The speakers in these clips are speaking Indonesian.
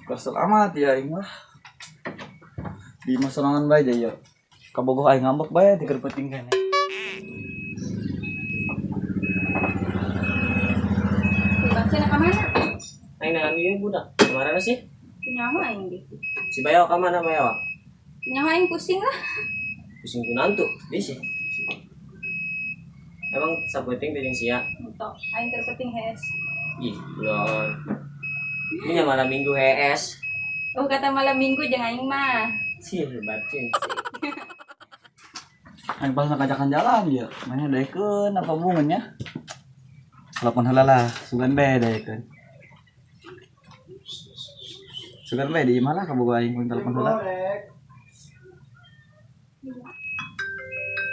Kesel amat ya aing mah. Di masorangan bae ya. Kabogoh aing ngambek bae di kerpeting kene. Bacana ka mana? Aing nangan ieu budak. Kemana sih? Nyawa aing di. Si Bayo ka mana Bayo? Nyawa aing pusing lah. Pusing kunantu, di sih. Emang saputing dari sia? Untuk aing terpenting hes. Ih, belum. Ini yang malam minggu HS. Oh kata malam minggu jangan aing mah. Sih hebat cuy. Aing pas ngakajakan jalan ya. Mana daekeun apa bungennya? Telepon heula lah, sugan bae daekeun. Sugan bae di mana kabogoh aing mun telepon heula.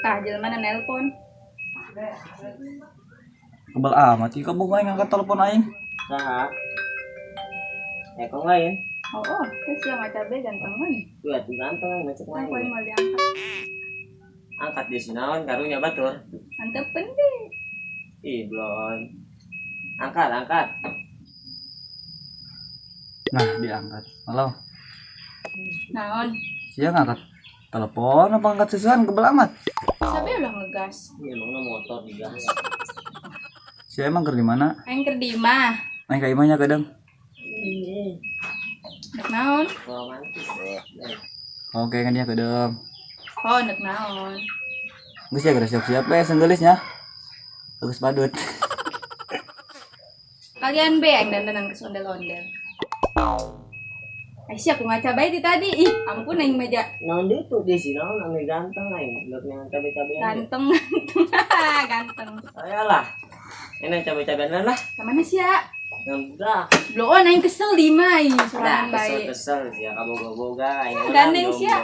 Tah jelema na nelpon. Kebal amat ieu kabogoh aing ngangkat telepon aing. Saha? Kok lain? Oh, terus yang cabe ganteng man. Tuh atuh ganteng ngecek Aku aing lain. mau diangkat. Angkat di sinaon karunya batur. Antepen deh. Ih, belum. Angkat. Nah, diangkat. Halo. Naon? Sia ngangkat telepon apa angkat susuhan kebal amat? Sabe udah ngegas. Ini emangnya motor digas. Sia emang keur di mana? Aing keur di imah. Aing ka imahnya kadang. Nek naon? Romantis. Oke kan dia kadang. Oh, nek naon? Geus ya geus siap-siap we senggelisnya. Bagus badut. Kalian be aing dandanan ke ondel-ondel. Aisyah aku ngaca bae di tadi. Ih, ampun aing meja. Naon dia tuh di sinaon anu ganteng aing. Lihat yang cabe-cabean. Ganteng. Ganteng. Ayolah. Ini cabe-cabean lah. Kemana sih ya? Udah. Bloon aing kesel di imah ih, sorangan bae. Kesel sih ya kaboga-boga. Gandeng sih ya.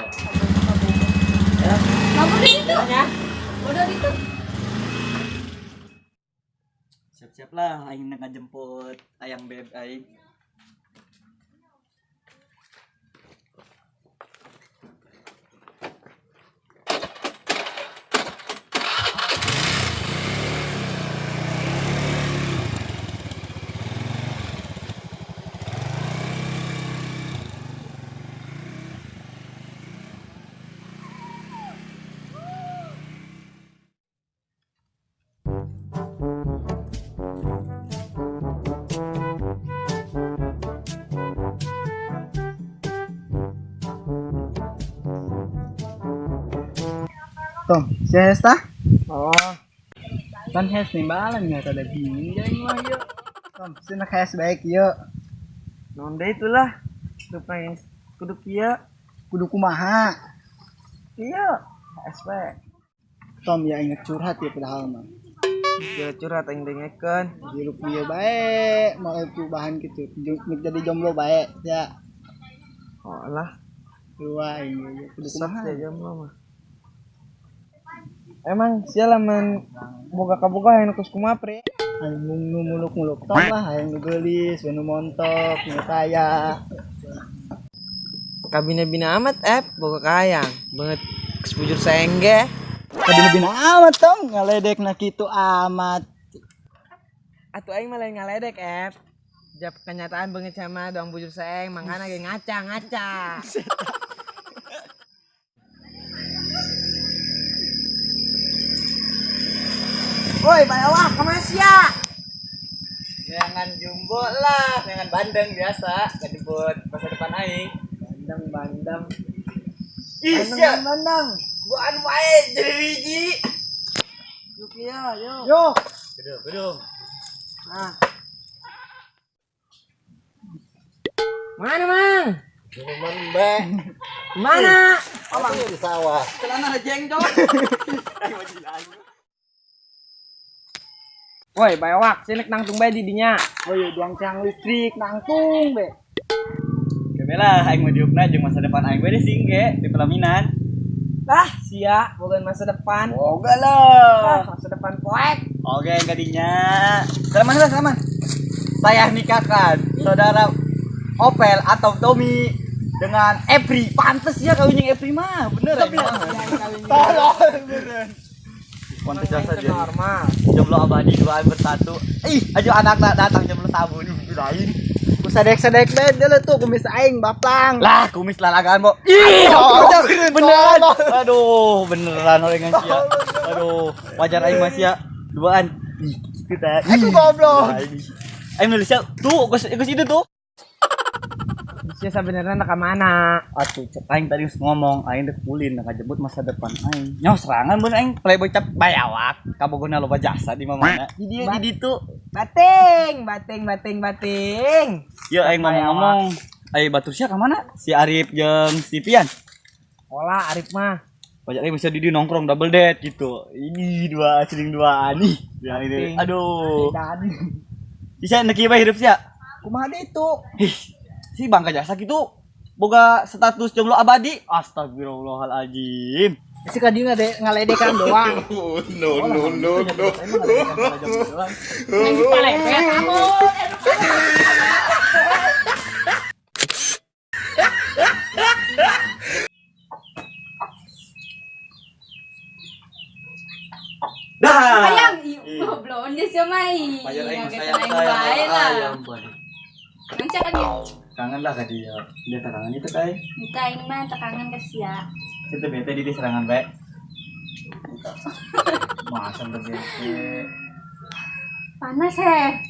Ngapa di itu? Bodoh itu. Siap-siap lah aing ngajemput ayang beb aing. Tom, si Hesta? Oh, Kan Hes nih balan nggak ada bini jadi mah yuk. Tom, sini Hes baik yuk. nonde itulah. Supaya kudu kieu. Kudu kumaha. Iya, SP. Tom ya inget curhat ya padahal mah. Kieu curhat aing dengekeun. Hirup dia baik, mau perubahan gitu. Jadi jomblo baik ya. Oh lah, Dua ini kudu susah kumaha. sih jomblo mah. Emang siapa man boga-boga yang nukus kumaha pre? Aing nu muluk-muluk Tom lah, aing nu geulis, nu montok, nu kaya. Kabina-bina amat boga kayang. Banget kesebujur saengge. Kabina-bina amat Tom, ngaledekna kitu amat. Atuh aing mah lain ngaledek Jap kenyataan banget sama doang bujur saeng, mangkana ge ngaca. Woi, bayawah, kemasya. Jangan jumbo lah, jangan bandeng biasa, kedebut masa depan aing. Bandang. Bandang. Bukan wae jadi biji. Yuk ya, yuk. Yuk. Gedung. Nah. Mana, Mang? Cuman be. Mana? Omang di sawah. Celana jenggot. Woi, bayawak, sinek nangtung bae di dinya. Oh iya, diang tiang listrik nangtung be. Kemela aing mah diupna jeung masa depan aing we singge di pelaminan. Lah, sia, bukan masa depan. Boga lah. Masa depan poek. Oke, gadinya. Salaman. Saya nikahkan saudara Opel atau Tommy dengan Epri. Pantes ya kawin yang Epri mah. Bener aing mah. Tolong beneran. Pantes saja. Normal. Jomblo abadi duaan bersatu. Ih, aja anak datang jomblo sabun. Kirain. Ku sadek-sadek dulu tuh kumis aing baplang. Lah, kumis lalagaan mo. Ih, beneran. Aduh, beneran orang yang sia. Aduh, wajar aing mah sia. Duaan. Ih, kita. Aku goblok. Aing nulisnya tuh, geus itu tuh. Sia sebenarnya nak mana? Atuh, cek aing tadi ngomong, aing dek pulin nak jemput masa depan aing. Nyaho serangan mun aing playboy cap bayawak, kabogona loba jasa di mana. Di ditu. Bating. Ya aing ngomong. Aing batur sia ka mana? Si Arif jeung si Pian. Olah Arif mah. Banyak lagi bisa di nongkrong double date gitu. Ini dua asing duaan nih. Ya ini. Aduh. Bisa neki bae hidup sia. Kumaha deui itu? Si Bangka Jasa gitu boga status jomblo abadi. Astagfirullahaladzim. Si kadieu ngaledekan doang. No. Lagi palepet aku. Dah. Sayang, goblok dia sih mai. Bayar aing Yang sayang kita main bae lah. ayam. Nanti kan dia. Kangen lah ka dia. Dia kangen itu kai. Muka ini mah tekangan ke sia. Itu bete di serangan bae. Masa bete. Panas heh.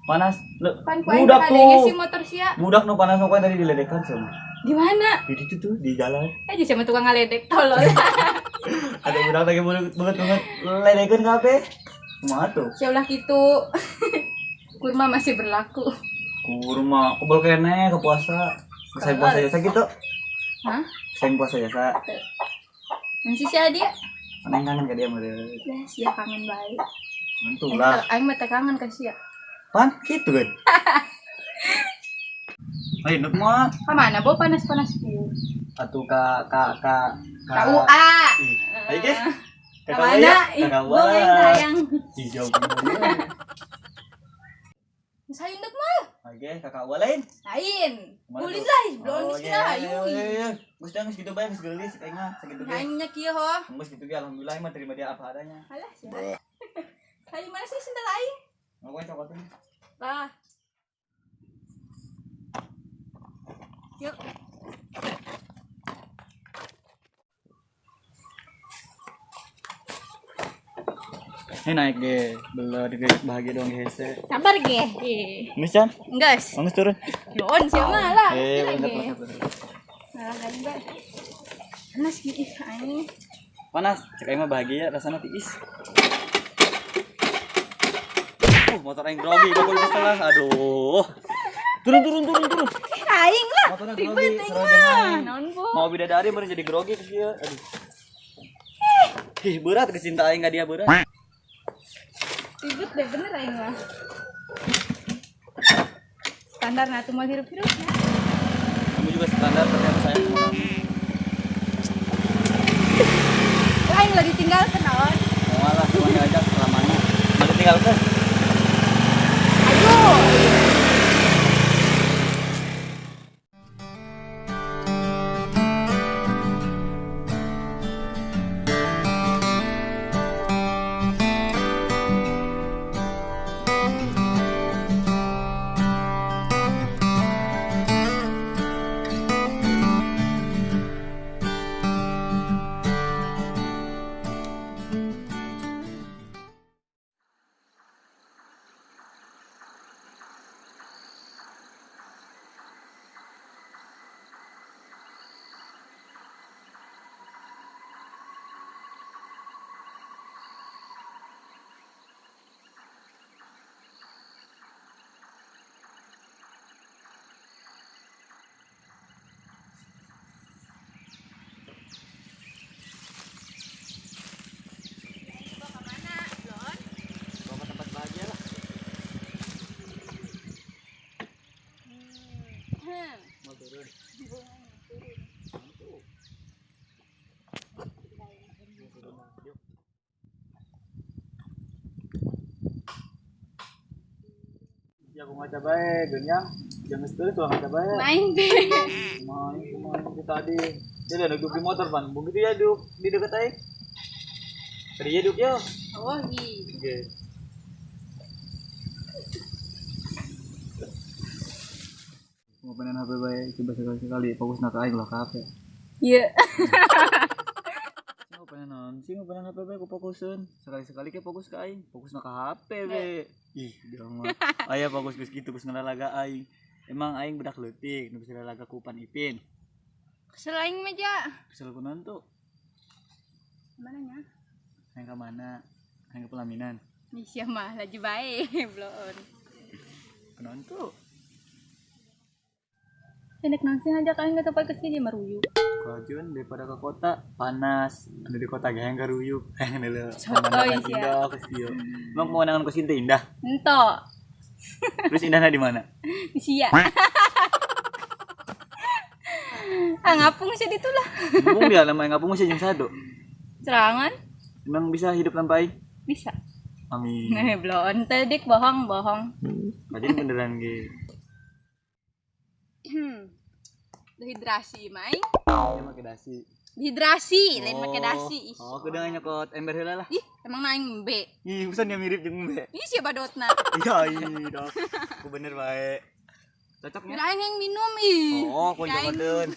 Panas. Kan kuain Budak adanya si tuh. motor sia. Budak nu panas nu tadi diledekan sama. Di mana? Di situ tuh di jalan. Aja sama tukang ngaledek tolol. Ada budak lagi banget ledekan kabeh. Kumaha tuh? Ya ulah gitu. Kurma masih berlaku. Kurma, kebal kene ke puasa. Saya puasa jasa gitu. Hah? Saya puasa jasa. Nanti si dia. Aneh kangen ke dia mah. Dah sia kangen bae. Mantul lah. Aing mah teh kangen ka sia. Pan gitu kan. Ayo nuk mah Ka mana bo panas-panas pieu? atuh ka KUA. Ayo ge. Ka mana? Ih, gong aing sayang. Hijau. Sayang dek mah. Ayo ge kakak lain. Lain. Kemana Ulin tuh? lah, belum miskin lah. Iya. Geus geus gitu bae geus geulis kayaknya sakitu ge. Nyanyinya kieu ho. Geus gitu ge alhamdulillah mah terima dia apa adanya. Alah sia. Kayak mana sih sendal aing? Ngapain coklatnya? Lah. Yuk. Ini naik ge, bela di bahagia dong hese. Sabar ge. Misan, Enggak. mangus turun. Yon siapa lah. Bener. Nah, kan enggak. Panas gitu aing. Panas, cek aing mah bahagia rasana tiis. Motor aing grogi, bakul salah. Aduh. Turun. Aing lah. Motornya Ribet grogi, aing serojan mah. aing. Naon po? Mau bidadari baru jadi grogi ke dia. Aduh. Berat kecinta aing ka dia berat. Ribet deh bener aing mah. Standar nah tuh mah hirup-hirup ya. Kamu juga standar ternyata sayang sama kamu. Aing lagi tinggal kenaon. Malah cuma diajak selamanya. Masih tinggal ke? Ayo. Ya aku ngaca bae, genyang. Jangan sekali tuh ngaca bae. Main. Main kita tadi. Dia ada duduk di motor ban. Begitu ya duduk di dekat aing. Tadi ya duduk ya. Oh, gitu. Oke. Ngopenin HP bae coba sekali-sekali fokus nak aing lah HP. Iya. Ngopenin HP bae ku fokusin. Sekali-sekali ke fokus ke aing, fokus nak HP bae. Ih, dia mah. Aya fokus geus kitu geus ngalalaga aing. Emang aing budak leutik, nu bisa lalaga ku Upan Ipin. Kesel aing meja. Kesel kunaon tuh? Mana nya? Aing ka mana? Aing ke pelaminan. Ih, sia mah lagi bae, bloon. Kunaon tuh? Enak nangsi ngajak aing ke tempat kesini meruyuk. Kajian daripada ke kota panas, anu di kota gayang garuyuk. Aing deuleu. Sotoy sia. Indah ke sieu. Emang pemandangan ke sini indah. Ento. Terus indahnya di mana? Di sia. Ah ngapung sih ditulah. Ngapung dia lamai ngapung sih jeung sado. Serangan? Emang bisa hidup lampai? Bisa. Amin. Belum tedik bohong. Kajian beneran ge. Dehidrasi, Mai. Ya make dasi. Dehidrasi, lain make dasi. Oh, kudu nyokot ember heula lah. Ih, emang naing embe. Ih, busan dia mirip jeung embe. Ih, sia badotna. Iya, dok. Ku bener bae. Cocoknya. Aing yang minum ih. Oh, ku jogodeun.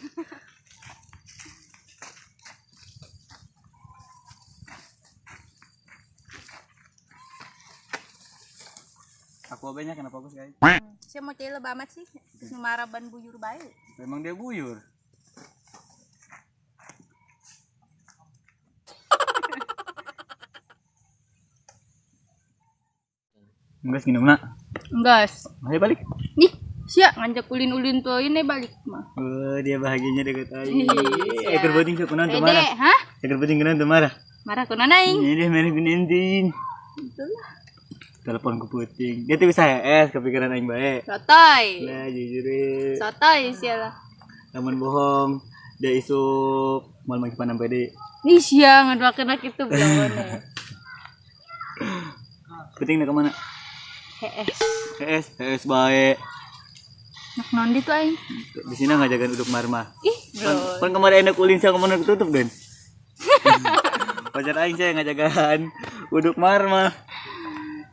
Aku banyak kenapa fokus guys? Saya mau cai lebah amat sih. Terus maraban buyur bae. Memang dia buyur. Enggak nginum nak. Enggak. Ayo balik. Nih, sia ngajak ulin-ulin tuh ini balik mah. Oh, dia bahagianya deket aing. Iya. Ekor beting kunaon teu Dede, marah. hah? Ekor beting kunaon teu marah. Marah kunaon aing? Ini dia merek gending. Itulah. Telepon ku puting. Dia tuh bisa HS kepikiran aing bae. Sotoy. Nah, jujur deh. Sotoy sia lah. Lamun bohong, dia isuk mal mangki panam pede. Nih sia ngadoakeun itu belum. Puting nak kemana? HS bae. Nak nondi tuh aing. Di sini ngajagan uduk marma. Ih, Pan kemarin enak ulin saya kemana ketutup kan? Pacar aing saya ngajagan uduk marma.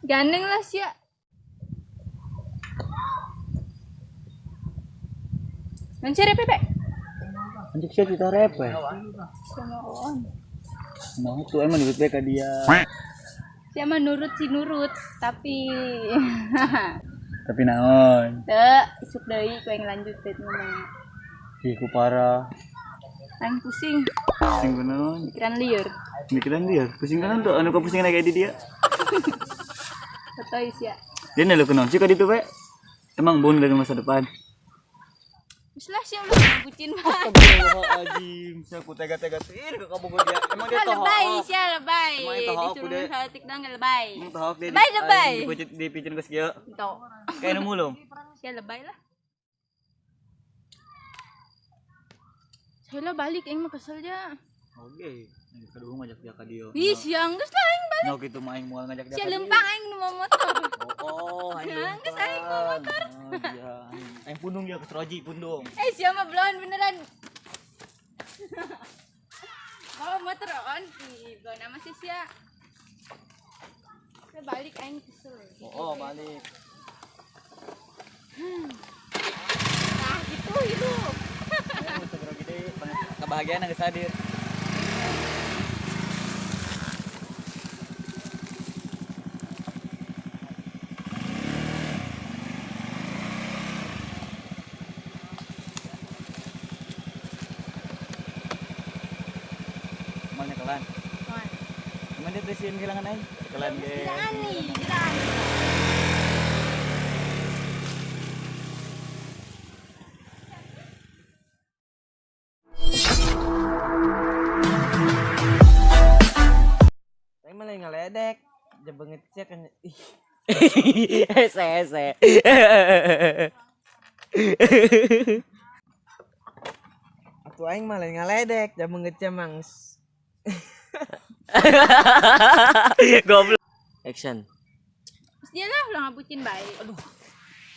gandeng lah sia. Mencari Pepe. Anjir saya kita rep ya. Semoon. Mau tuh emang duit ka dia. Sia mah nurut sih nurut, tapi Tapi naon? teu isuk deui ku yang lanjut teh ngomong. Ih ku parah. Aing pusing, Pusing beneran. pikiran lieur. Mikiran dia. Pusing kan tuh anu pusing kayak di dia. Sotoy sia. Dia nelu kenon sih ka ditu we. Emang bun dari masa depan. Wis lah sia ulah bucin mah. Astagfirullahaladzim, saya ku tega-tega tir ke kamu dia. Emang dia tahu. Lebay sia lebay. Emang itu hak aku deh. Disuruh haletik dong lebay. Emang tahu dia. Lebay. Dipicin ke kieu. Tuh. Kayak nu mulung. Sia lebay lah. Saya balik aing mah kesel ja. Oke, yang kedua ngajak dia ka dieu. Ih, siang geus lah aing balik. Nyok kitu mah aing moal ngajak dia. Sia ka dieu. lempang aing nu mau motor. Oh, aing Siang geus aing mau motor. Iya, aing pundung dia ke Seroji pundung. Sia mah belum beneran. Bawa motor on sih, bawa nama sih sia. Saya balik aing kesel. Oh, balik. Nah, gitu. Seroji deh, kebahagiaan geus hadir. Malnya kelan. Cuman dia presiden kehilangan aing. Kelan ge. Gilaan nih. Aing malah ngeledek. Jebenget cek kan. Ih, Ese. atuh aing malah ngeledek, jebenget cek mangs. Goblok. Action. Terus dia lah ulah ngabucin baik. Aduh.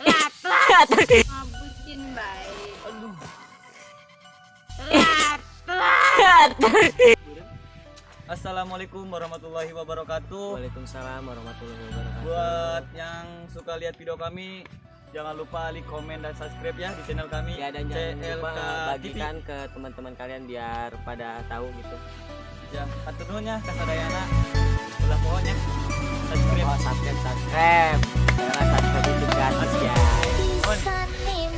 Telat. Ngabucin baik. Aduh. Telat. Assalamualaikum warahmatullahi wabarakatuh. Waalaikumsalam warahmatullahi wabarakatuh. Buat yang suka lihat video kami, Jangan lupa like, komen, dan subscribe ya di channel kami. Ya, dan jangan lupa CLK bagikan ke teman-teman kalian biar pada tahu gitu. Ya, aturnya kasadayana. Ulah pokoknya subscribe. Oh, subscribe. Jangan subscribe itu gratis guys. Mohon.